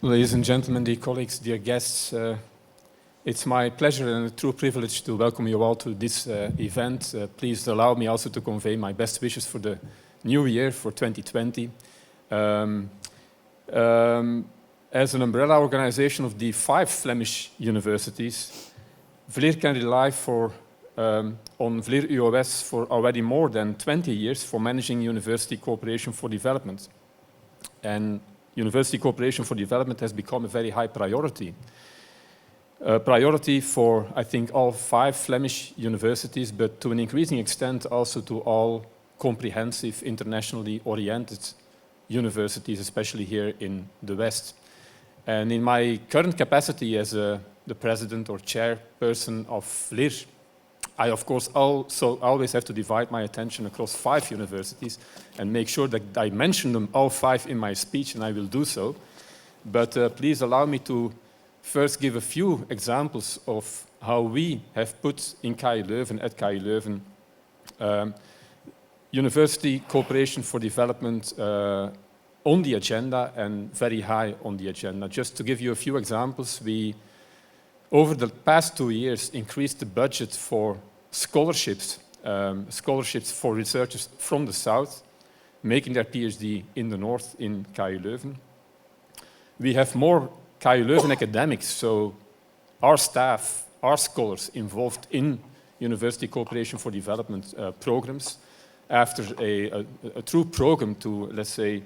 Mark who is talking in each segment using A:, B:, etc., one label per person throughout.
A: Ladies and gentlemen, dear colleagues, dear guests, it's my pleasure and a true privilege to welcome you all to this event. Please allow me also to convey my best wishes for the new year, for 2020. As an umbrella organization of the 5 Flemish universities, VLIR can rely on VLIR-UOS for already more than 20 years for managing university cooperation for development. And university cooperation for development has become a very high priority. A priority for, I think, all 5 Flemish universities, but to an increasing extent also to all comprehensive, internationally oriented universities, especially here in the West. And in my current capacity as the president or chairperson of VLIR, I, of course, also always have to divide my attention across 5 universities and make sure that I mention them all 5 in my speech, and I will do so. But please allow me to first give a few examples of how we have put in KU Leuven, at KU Leuven, university cooperation for development on the agenda and very high on the agenda. Just to give you a few examples, we, over the past 2 years, increased the budget for scholarships, scholarships for researchers from the south, making their PhD in the north in KU Leuven. We have more KU Leuven academics, so our staff, our scholars involved in university cooperation for development programs, after a true program to, let's say,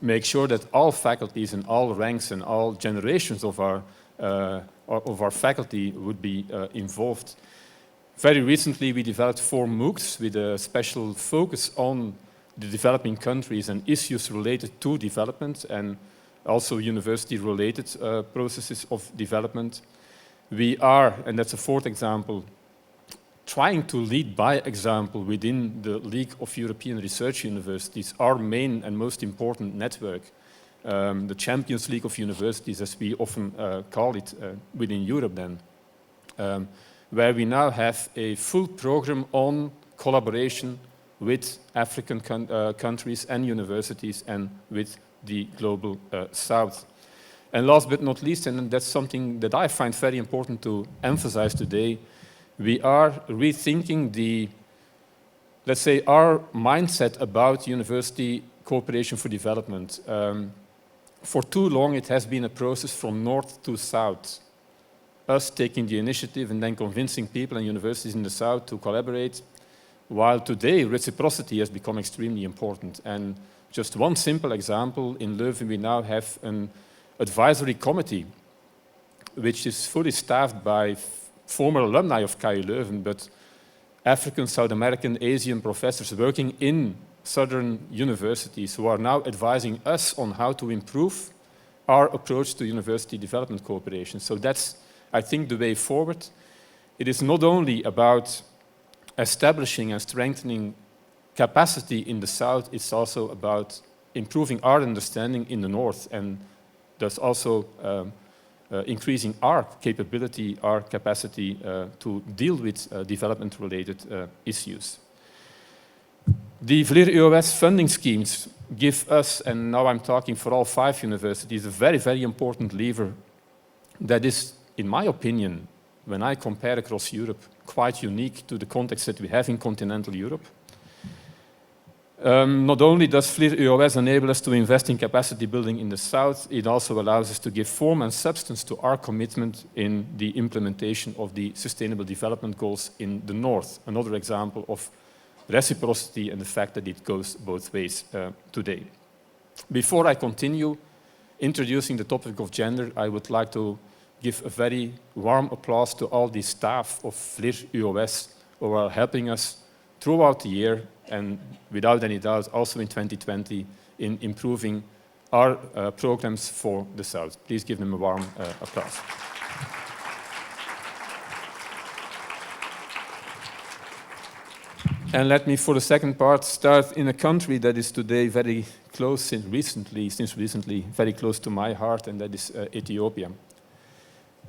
A: make sure that all faculties and all ranks and all generations of our faculty would be involved. Very recently, we developed 4 MOOCs with a special focus on the developing countries and issues related to development and also university-related processes of development. We are, and that's a 4th example, trying to lead by example within the League of European Research Universities, our main and most important network. The Champions League of Universities, as we often call it within Europe then, where we now have a full program on collaboration with African countries and universities and with the global South. And last but not least, and that's something that I find very important to emphasize today, we are rethinking the, let's say, our mindset about university cooperation for development. For too long, it has been a process from north to south. Us taking the initiative and then convincing people and universities in the south to collaborate, while today reciprocity has become extremely important. And just one simple example, in Leuven we now have an advisory committee which is fully staffed by former alumni of KU Leuven, but African, South American, Asian professors working in southern universities who are now advising us on how to improve our approach to university development cooperation. So that's, I think, the way forward. It is not only about establishing and strengthening capacity in the south, it's also about improving our understanding in the north and thus also increasing our capability, our capacity to deal with development-related issues. The VLIR-UOS funding schemes give us, and now I'm talking for all 5 universities, a very, very important lever that is, in my opinion, when I compare across Europe, quite unique to the context that we have in continental Europe. Not only does VLIR-UOS enable us to invest in capacity building in the south, it also allows us to give form and substance to our commitment in the implementation of the Sustainable Development Goals in the north. Another example of reciprocity and the fact that it goes both ways today. Before I continue introducing the topic of gender, I would like to give a very warm applause to all the staff of VLIR-UOS who are helping us throughout the year and without any doubt also in 2020 in improving our programs for the South. Please give them a warm applause. And let me, for the second part, start in a country that is today very close, since recently, very close to my heart, and that is Ethiopia.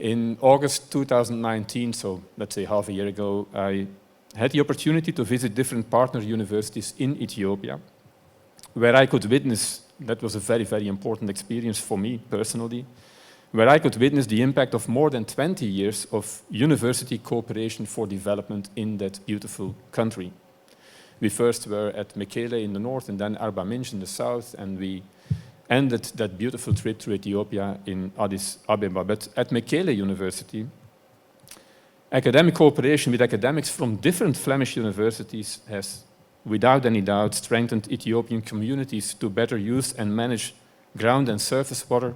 A: In August 2019, so let's say half a year ago, I had the opportunity to visit different partner universities in Ethiopia, where I could witness that was a very, very important experience for me personally, where I could witness the impact of more than 20 years of university cooperation for development in that beautiful country. We first were at Mekele in the north and then Arba Minj in the south, and we ended that beautiful trip to Ethiopia in Addis Ababa. But at Mekele University, academic cooperation with academics from different Flemish universities has, without any doubt, strengthened Ethiopian communities to better use and manage ground and surface water,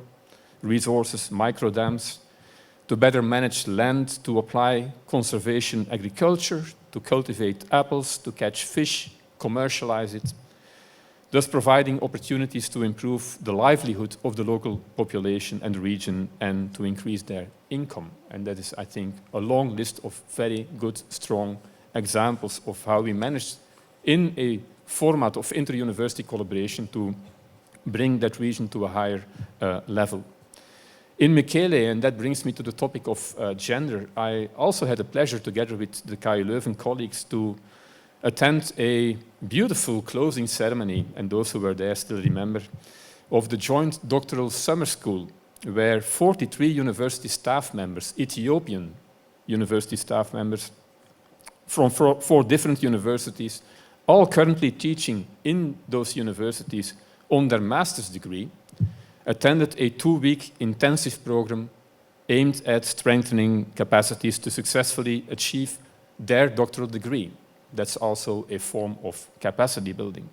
A: resources, micro dams, to better manage land, to apply conservation agriculture, to cultivate apples, to catch fish, commercialize it, thus providing opportunities to improve the livelihood of the local population and region and to increase their income. And that is, I think, a long list of very good, strong examples of how we managed in a format of inter-university collaboration to bring that region to a higher level. In Mekele, and that brings me to the topic of gender, I also had the pleasure, together with the KU Leuven colleagues, to attend a beautiful closing ceremony, and those who were there still remember, of the joint doctoral summer school, where 43 university staff members, Ethiopian university staff members, from four different universities, all currently teaching in those universities on their master's degree, attended a 2-week intensive program aimed at strengthening capacities to successfully achieve their doctoral degree. That's also a form of capacity building.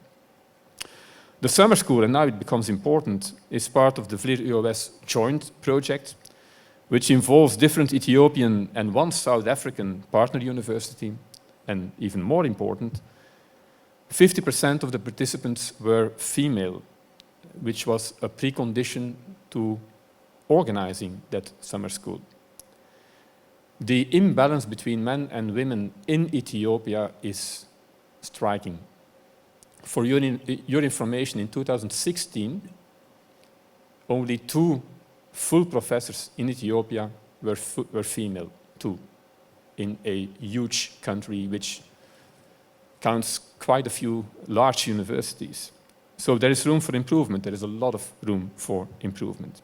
A: The summer school, and now it becomes important, is part of the VLIR-UOS joint project, which involves different Ethiopian and one South African partner university, and even more important, 50% of the participants were female, which was a precondition to organizing that summer school. The imbalance between men and women in Ethiopia is striking. For your information, in 2016, only 2 full professors in Ethiopia were female, 2, in a huge country which counts quite a few large universities. So there is room for improvement. There is a lot of room for improvement.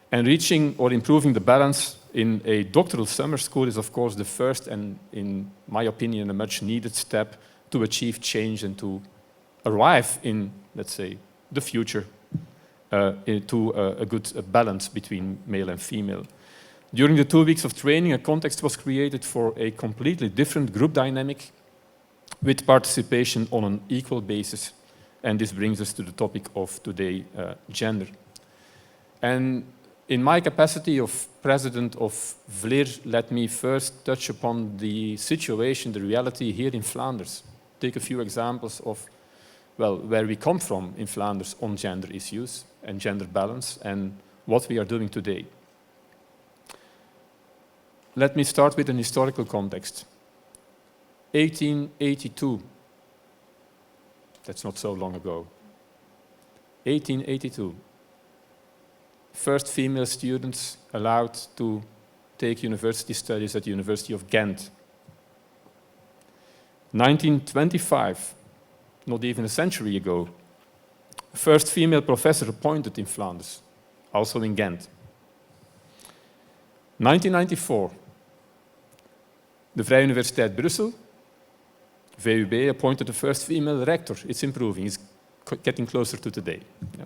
A: And reaching or improving the balance in a doctoral summer school is, of course, the first and, in my opinion, a much needed step to achieve change and to arrive in, let's say, the future to a good balance between male and female. During the 2 weeks of training, a context was created for a completely different group dynamic with participation on an equal basis. And this brings us to the topic of today, gender. And in my capacity of president of VLIR, let me first touch upon the situation, the reality here in Flanders. Take a few examples of, well, where we come from in Flanders on gender issues and gender balance and what we are doing today. Let me start with an historical context. 1882. That's not so long ago. 1882. First female students allowed to take university studies at the University of Ghent. 1925, not even a century ago, first female professor appointed in Flanders, also in Ghent. 1994, de Vrije Universiteit Brussel, VUB, appointed the first female rector. It's improving, it's getting closer to today. Yeah.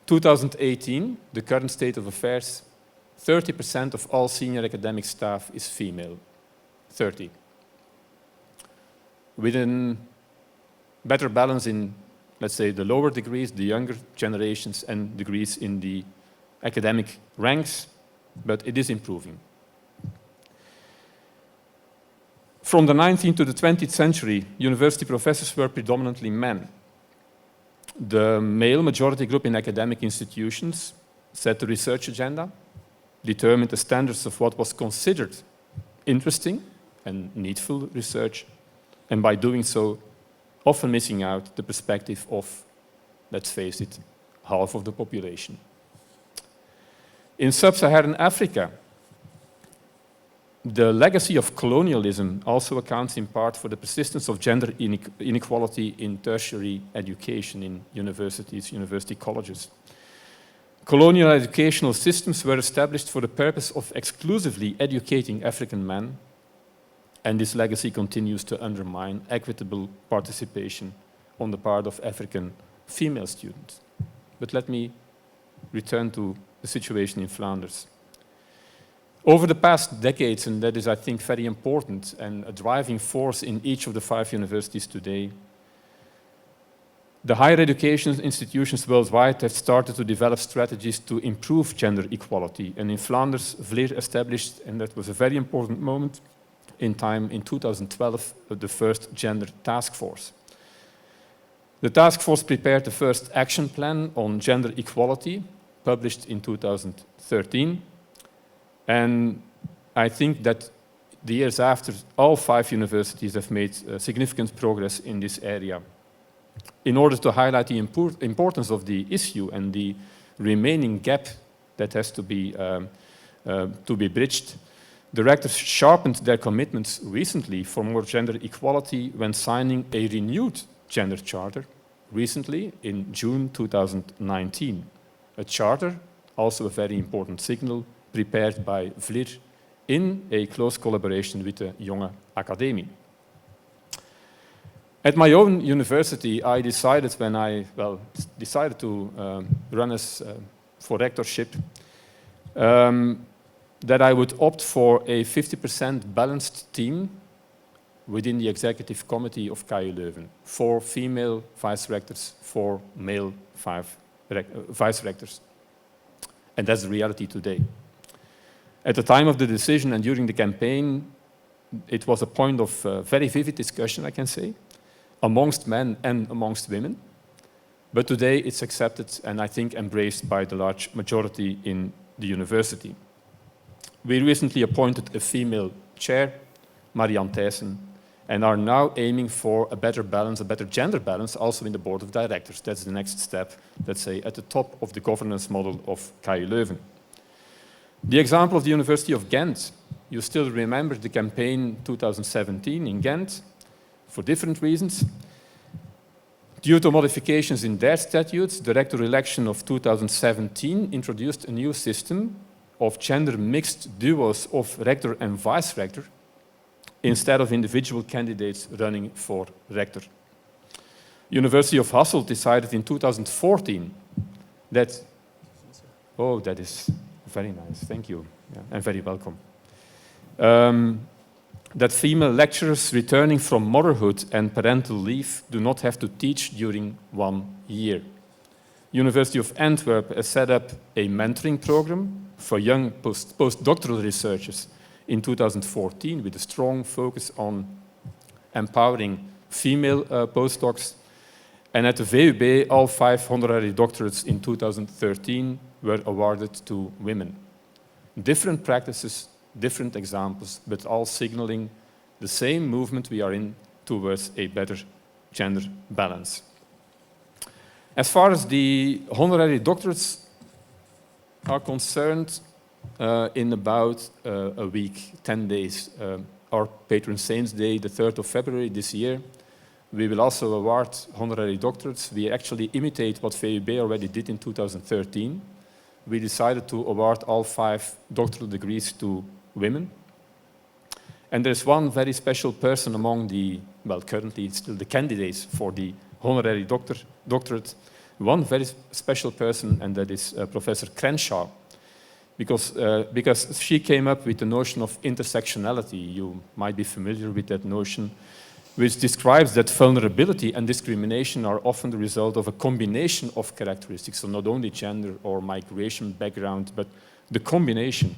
A: 2018, the current state of affairs, 30% of all senior academic staff is female. 30. With a better balance in, let's say, the lower degrees, the younger generations, and degrees in the academic ranks, but it is improving. From the 19th to the 20th century, university professors were predominantly men. The male majority group in academic institutions set the research agenda, determined the standards of what was considered interesting and needful research, and by doing so, often missing out the perspective of, let's face it, half of the population. In sub-Saharan Africa, The legacy of colonialism also accounts in part for the persistence of gender inequality in tertiary education in universities, university colleges. Colonial educational systems were established for the purpose of exclusively educating African men, and this legacy continues to undermine equitable participation on the part of African female students. But let me return to the situation in Flanders. Over the past decades, and that is, I think, very important and a driving force in each of the 5 universities today, the higher education institutions worldwide have started to develop strategies to improve gender equality. And in Flanders, VLIR established, and that was a very important moment in time, in 2012, the first gender task force. The task force prepared the first action plan on gender equality, published in 2013. And I think that the years after, all 5 universities have made significant progress in this area. In order to highlight the importance of the issue and the remaining gap that has to be bridged, directors sharpened their commitments recently for more gender equality when signing a renewed gender charter recently in June 2019. A charter, also a very important signal, prepared by VLIR in a close collaboration with the Jonge Academie. At my own university, I decided when I decided to run as for rectorship that I would opt for a 50% balanced team within the executive committee of KU Leuven. 4 female vice-rectors, 4 male vice-rectors. And that's the reality today. At the time of the decision and during the campaign, it was a point of very vivid discussion, I can say, amongst men and amongst women. But today it's accepted and I think embraced by the large majority in the university. We recently appointed a female chair, Marianne Thijssen, and are now aiming for a better balance, a better gender balance, also in the board of directors. That's the next step, let's say, at the top of the governance model of KU Leuven. The example of the University of Ghent, you still remember the campaign 2017 in Ghent, for different reasons. Due to modifications in their statutes, the rector election of 2017 introduced a new system of gender-mixed duos of rector and vice-rector instead of individual candidates running for rector. University of Hasselt decided in 2014 that, oh, that is very nice, thank you, yeah, and very welcome. That female lecturers returning from motherhood and parental leave do not have to teach during 1 year. University of Antwerp has set up a mentoring program for young postdoctoral researchers in 2014 with a strong focus on empowering female postdocs. And at the VUB, all 5 honorary doctorates in 2013 were awarded to women. Different practices, different examples, but all signaling the same movement we are in towards a better gender balance. As far as the honorary doctorates are concerned, in about a week, 10 days, our Patron Saint's Day, the 3rd of February this year, we will also award honorary doctorates. We actually imitate what VUB already did in 2013. We decided to award all 5 doctoral degrees to women. And there's one very special person among the, well, currently still the candidates for the honorary doctorate, one very special person, and that is Professor Crenshaw, because she came up with the notion of intersectionality. You might be familiar with that notion, which describes that vulnerability and discrimination are often the result of a combination of characteristics, so not only gender or migration background, but the combination.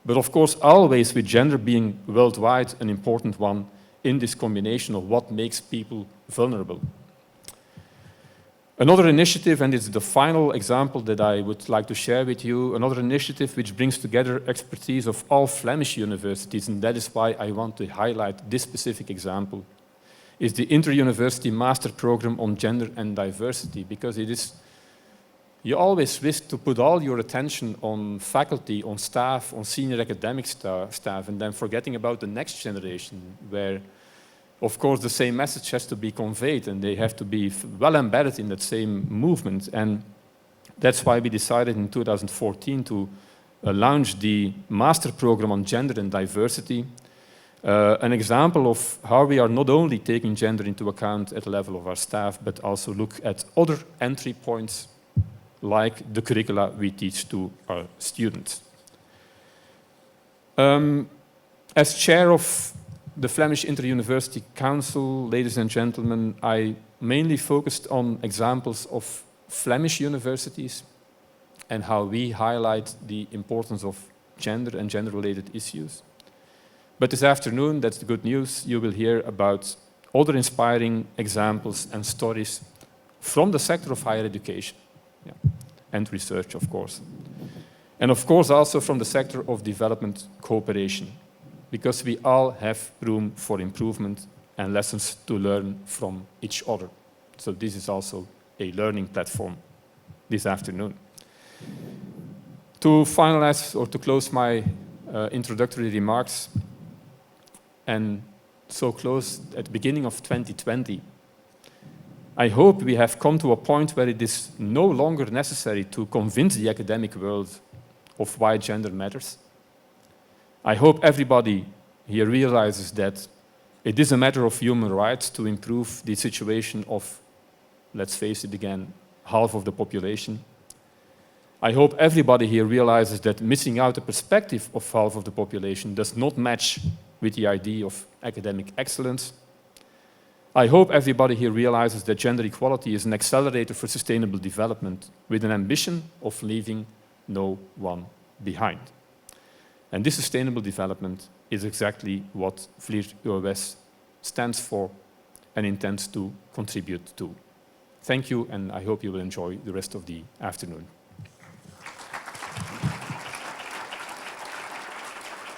A: But of course, always with gender being worldwide an important one in this combination of what makes people vulnerable. Another initiative, and it's the final example that I would like to share with you, another initiative which brings together expertise of all Flemish universities, and that is why I want to highlight this specific example, is the Inter-University Master Program on Gender and Diversity, because it is you always risk to put all your attention on faculty, on staff, on senior academic staff, and then forgetting about the next generation, where, of course, the same message has to be conveyed, and they have to be well embedded in that same movement. And that's why we decided in 2014 to launch the master program on gender and diversity, an example of how we are not only taking gender into account at the level of our staff, but also look at other entry points like the curricula we teach to our students. As chair of the Flemish Inter-University Council, ladies and gentlemen, I mainly focused on examples of Flemish universities and how we highlight the importance of gender and gender-related issues. But this afternoon, that's the good news, you will hear about other inspiring examples and stories from the sector of higher education, yeah, and research, of course. And of course also from the sector of development cooperation, because we all have room for improvement and lessons to learn from each other. So this is also a learning platform this afternoon. To finalize or to close my introductory remarks, and so close at the beginning of 2020, I hope we have come to a point where it is no longer necessary to convince the academic world of why gender matters. I hope everybody here realizes that it is a matter of human rights to improve the situation of, let's face it again, half of the population. I hope everybody here realizes that missing out the perspective of half of the population does not match with the idea of academic excellence. I hope everybody here realizes that gender equality is an accelerator for sustainable development with an ambition of leaving no one behind. And this sustainable development is exactly what VLIR-UOS stands for and intends to contribute to. Thank you, and I hope you will enjoy the rest of the afternoon.